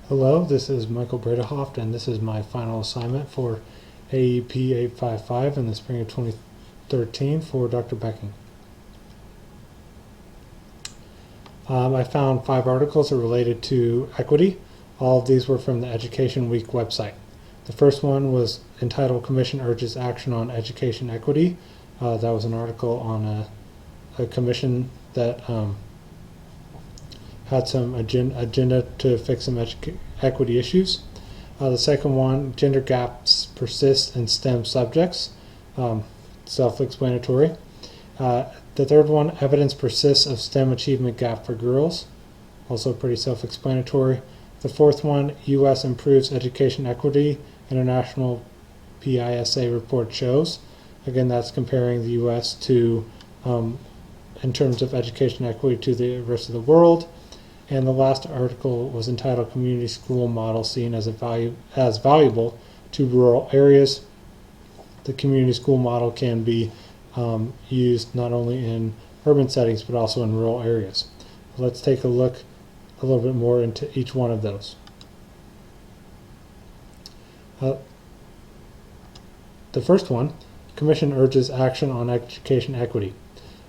Hello, this is Michael Bredehoft, and this is my final assignment for AEP 855 in the spring of 2013 for Dr. Becking. I found 5 articles that related to equity. All of these were from the Education Week website. The first one was entitled Commission Urges Action on Education Equity. That was an article on a commission that had some agenda to fix some equity issues. The second one, gender gaps persist in STEM subjects, self-explanatory. The third one, evidence persists of STEM achievement gap for girls, also pretty self-explanatory. The fourth one, U.S. improves education equity, international PISA report shows. Again, that's comparing the U.S. to, in terms of education equity, to the rest of the world. And the last article was entitled Community School Model Seen as Valuable to Rural Areas. The community school model can be used not only in urban settings but also in rural areas. Let's take a look a little bit more into each one of those. The first one, Commission urges action on education equity.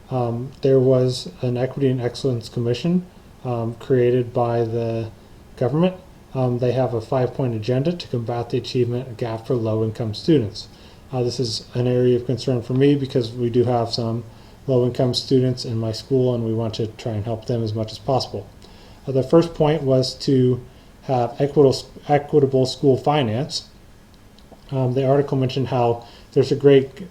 There was an Equity and Excellence Commission created by the government. They have a 5-point agenda to combat the achievement gap for low-income students. This is an area of concern for me because we do have some low-income students in my school and we want to try and help them as much as possible. The first point was to have equitable school finance. The article mentioned how there's a great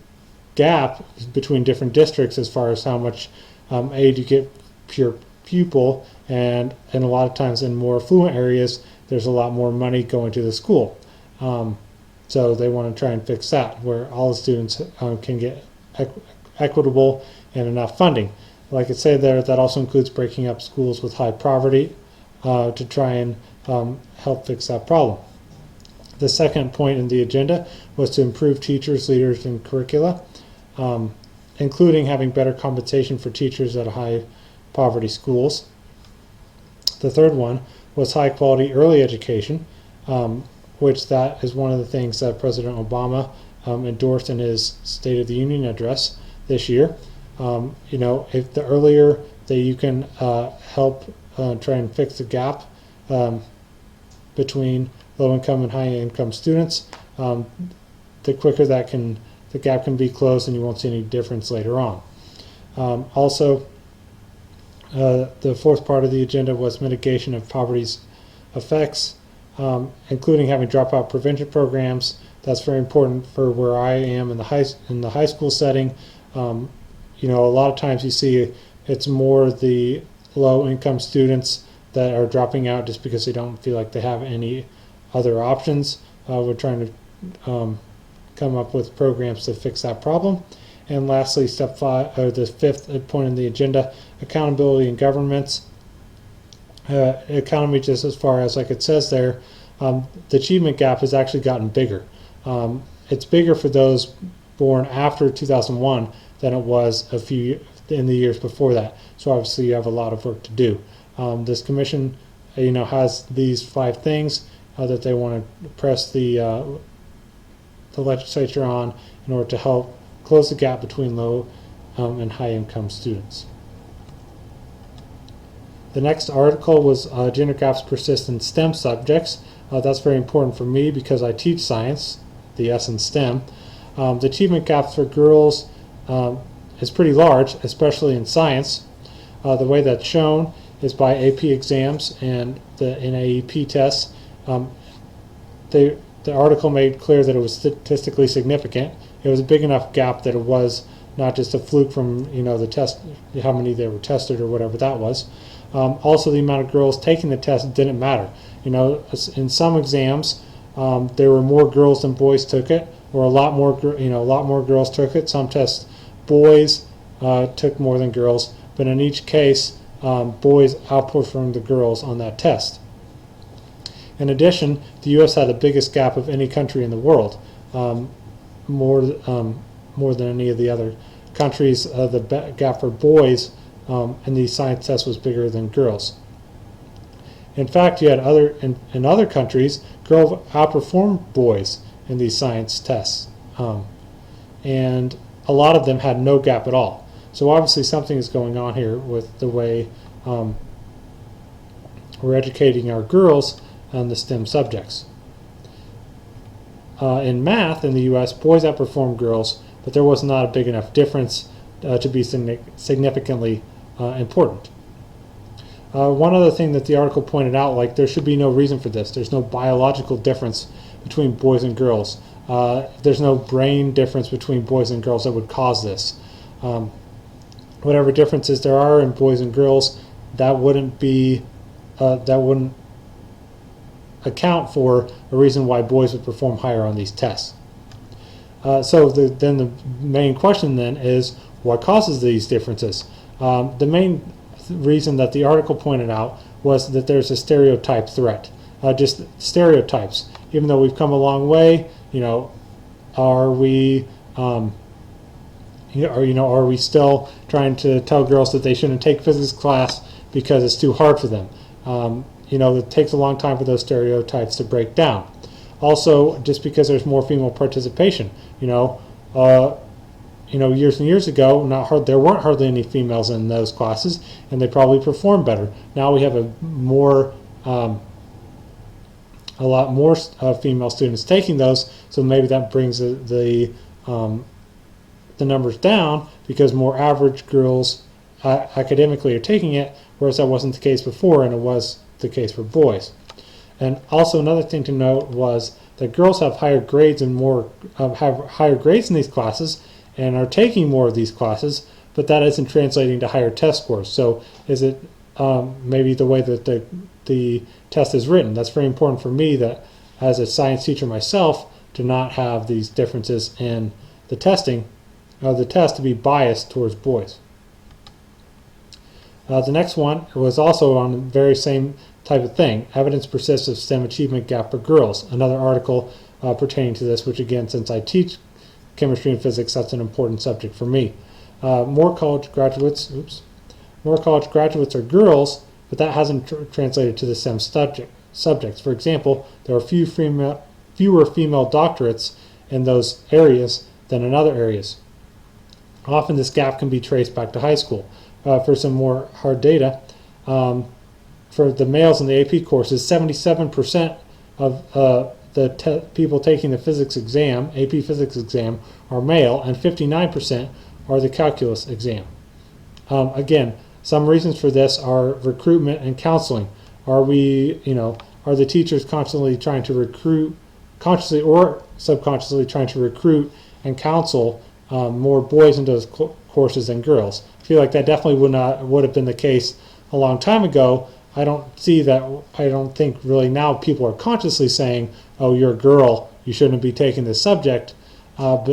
gap between different districts as far as how much aid you get per pupil, and a lot of times in more affluent areas there's a lot more money going to the school. So they want to try and fix that where all the students can get equitable and enough funding. Like it said there, that also includes breaking up schools with high poverty to try and help fix that problem. The second point in the agenda was to improve teachers, leaders, and curricula, including having better compensation for teachers at high poverty schools. The third one was high quality early education, which that is one of the things that President Obama endorsed in his State of the Union address this year. If the earlier that you can help try and fix the gap between low income and high income students, the quicker that the gap can be closed and you won't see any difference later on. Also, the fourth part of the agenda was mitigation of poverty's effects, including having dropout prevention programs. That's very important for where I am in the high school setting. A lot of times you see it's more the low income students that are dropping out just because they don't feel like they have any other options. We're trying to come up with programs to fix that problem. And lastly, step 5, or the fifth point in the agenda, accountability in governments. Economy, just as far as like it says there, the achievement gap has actually gotten bigger. It's bigger for those born after 2001 than it was in the years before that. So obviously you have a lot of work to do. This commission, has these 5 things that they want to press the legislature on in order to help close the gap between low and high income students. The next article was gender gaps persist in STEM subjects. That's very important for me because I teach science, the S in STEM. The achievement gaps for girls is pretty large, especially in science. The way that's shown is by AP exams and in AEP tests. The article made clear that it was statistically significant. It was a big enough gap that it was not just a fluke from the test, how many they were tested or whatever that was. Also, the amount of girls taking the test didn't matter. In some exams, there were more girls than boys took it, or a lot more girls took it. Some tests, boys took more than girls, but in each case, boys outperformed the girls on that test. In addition, the U.S. had the biggest gap of any country in the world, more than any of the other countries. The gap for boys in the science test was bigger than girls. In fact, you had in other countries, girls outperformed boys in these science tests, and a lot of them had no gap at all. So obviously something is going on here with the way we're educating our girls on the STEM subjects. In math in the U.S., boys outperformed girls, but there was not a big enough difference to be significantly important. One other thing that the article pointed out, like there should be no reason for this. There's no biological difference between boys and girls. There's no brain difference between boys and girls that would cause this. Whatever differences there are in boys and girls, that wouldn't account for a reason why boys would perform higher on these tests. So then the main question then is, what causes these differences? The main reason that the article pointed out was that there's a stereotype threat. Just stereotypes. Even though we've come a long way, are we are we still trying to tell girls that they shouldn't take physics class because it's too hard for them? It takes a long time for those stereotypes to break down. Also, just because there's more female participation, years and years ago, there weren't hardly any females in those classes, and they probably performed better. Now we have a lot more female students taking those, so maybe that brings the numbers down because more average girls academically are taking it, whereas that wasn't the case before, and it was the case for boys. And also another thing to note was that girls have higher grades and have higher grades in these classes and are taking more of these classes, but that isn't translating to higher test scores. So is it maybe the way that the test is written? That's very important for me, that as a science teacher myself, to not have these differences in the testing of the test to be biased towards boys. The next one was also on the very same type of thing. Evidence persists of STEM achievement gap for girls. Another article pertaining to this, which again, since I teach chemistry and physics, that's an important subject for me. More college graduates are girls, but that hasn't translated to the STEM subjects. For example, there are fewer female doctorates in those areas than in other areas. Often this gap can be traced back to high school. For some more hard data, for the males in the AP courses, 77% of people taking the physics exam, AP physics exam, are male, and 59% are the calculus exam. Again, some reasons for this are recruitment and counseling. Are the teachers constantly trying to recruit, consciously or subconsciously trying to recruit and counsel more boys into those courses than girls? I feel like that definitely would have been the case a long time ago. I don't think really now people are consciously saying, "Oh, you're a girl, you shouldn't be taking this subject." But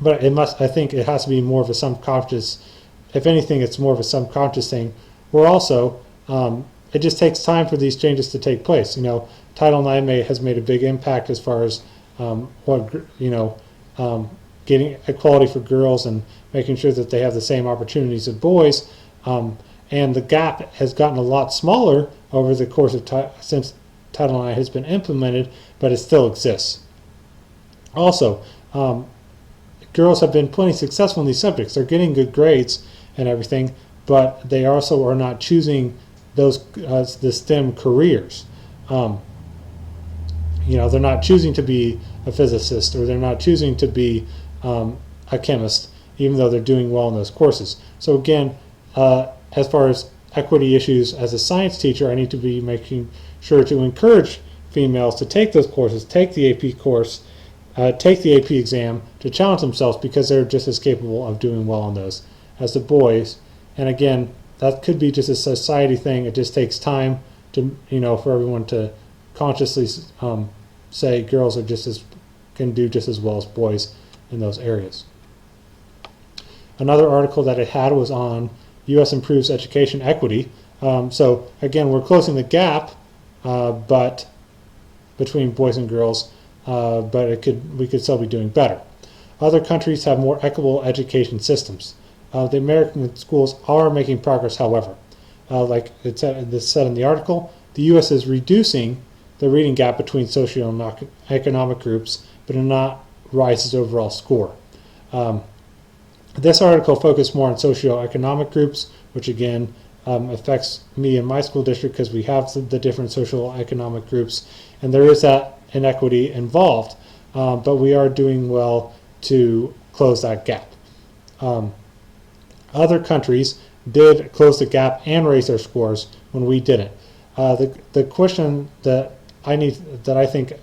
I think it has to be more of a subconscious. If anything, it's more of a subconscious thing. Where also, it just takes time for these changes to take place. Title IX has made a big impact as far as getting equality for girls and making sure that they have the same opportunities as boys. And the gap has gotten a lot smaller over the course of since Title IX has been implemented, but it still exists. Also, girls have been plenty successful in these subjects. They're getting good grades and everything, but they also are not choosing the STEM careers. They're not choosing to be a physicist, or they're not choosing to be a chemist, even though they're doing well in those courses. So again, as far as equity issues, as a science teacher, I need to be making sure to encourage females to take those courses, take the AP course, take the AP exam, to challenge themselves, because they're just as capable of doing well on those as the boys. And again, that could be just a society thing. It just takes time to, for everyone to consciously say girls can do just as well as boys in those areas. Another article that it had was on U.S. improves education equity. So again, we're closing the gap, but between boys and girls, but we could still be doing better. Other countries have more equitable education systems. The American schools are making progress, however. like this said in the article, the U.S. is reducing the reading gap between socioeconomic groups, but it not rise its overall score. This article focused more on socioeconomic groups, which again affects me and my school district because we have the different socioeconomic groups, and there is that inequity involved, but we are doing well to close that gap. Other countries did close the gap and raise their scores when we didn't. The question that I think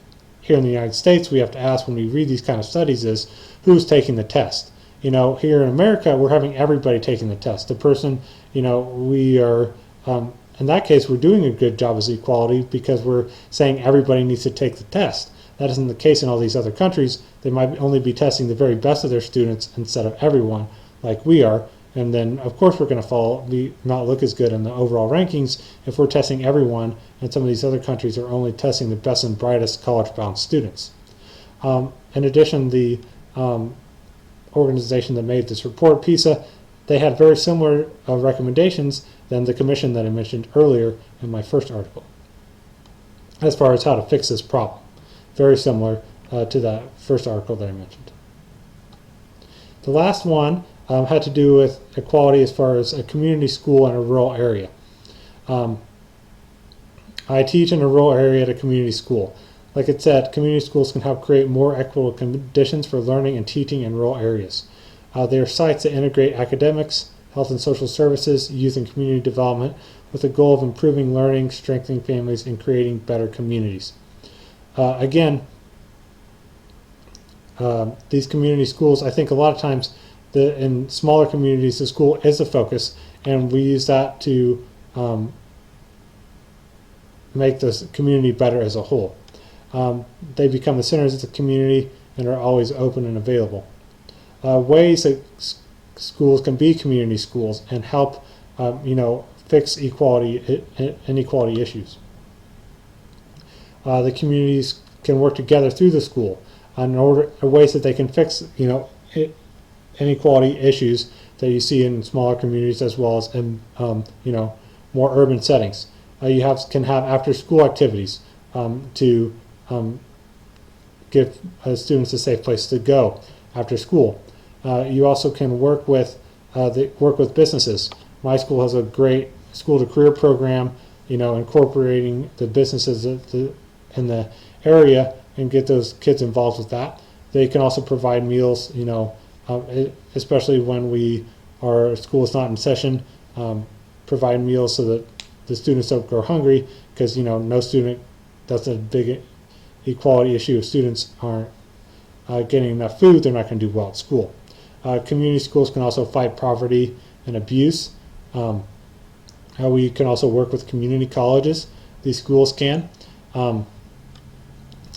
here in the United States we have to ask when we read these kind of studies is, who's taking the test? You know, here in America, we're having everybody taking the test. The person, you know, we are, in that case, we're doing a good job as equality because we're saying everybody needs to take the test. That isn't the case in all these other countries. They might only be testing the very best of their students instead of everyone, like we are. And then, of course, we're going to not look as good in the overall rankings if we're testing everyone, and some of these other countries are only testing the best and brightest college-bound students. In addition, the organization that made this report, PISA, they had very similar recommendations than the commission that I mentioned earlier in my first article, as far as how to fix this problem. Very similar to that first article that I mentioned. The last one had to do with equality as far as a community school in a rural area. I teach in a rural area at a community school. Like it said, community schools can help create more equitable conditions for learning and teaching in rural areas. They are sites that integrate academics, health and social services, youth and community development with the goal of improving learning, strengthening families, and creating better communities. Again, these community schools, I think a lot of times in smaller communities, the school is the focus, and we use that to make the community better as a whole. They become the centers of the community and are always open and available. Ways that schools can be community schools and help, fix inequality issues. The communities can work together through the school in ways that they can fix, inequality issues that you see in smaller communities as well as in, more urban settings. You can have after-school activities to give students a safe place to go after school. You also can work with businesses. My school has a great school-to-career program, incorporating the businesses in the area and get those kids involved with that. They can also provide meals, especially when our school is not in session, provide meals so that the students don't go hungry, because no student, that's a big equality issue. If students aren't getting enough food, they're not going to do well at school. Community schools can also fight poverty and abuse. We can also work with community colleges. These schools can.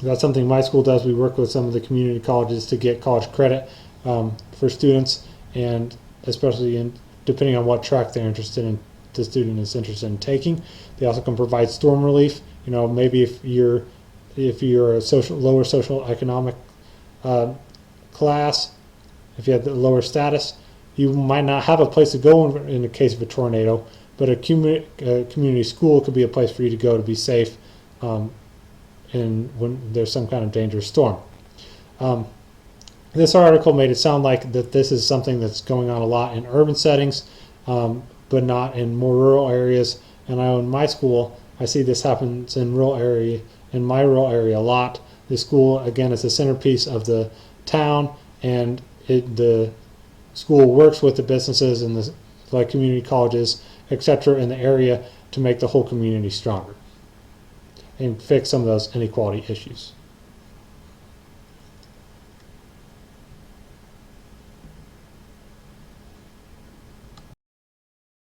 That's something my school does. We work with some of the community colleges to get college credit for students, and especially depending on what track they're interested in, the student is interested in taking. They also can provide storm relief. Maybe if you're a lower social economic class, if you have the lower status, you might not have a place to go in the case of a tornado, but a community school could be a place for you to go to be safe when there's some kind of dangerous storm. This article made it sound like that this is something that's going on a lot in urban settings, but not in more rural areas. And I know in my school, I see this happens in my rural area a lot. The school, again, is the centerpiece of the town, and the school works with the businesses and the community colleges, etc., in the area to make the whole community stronger and fix some of those inequality issues.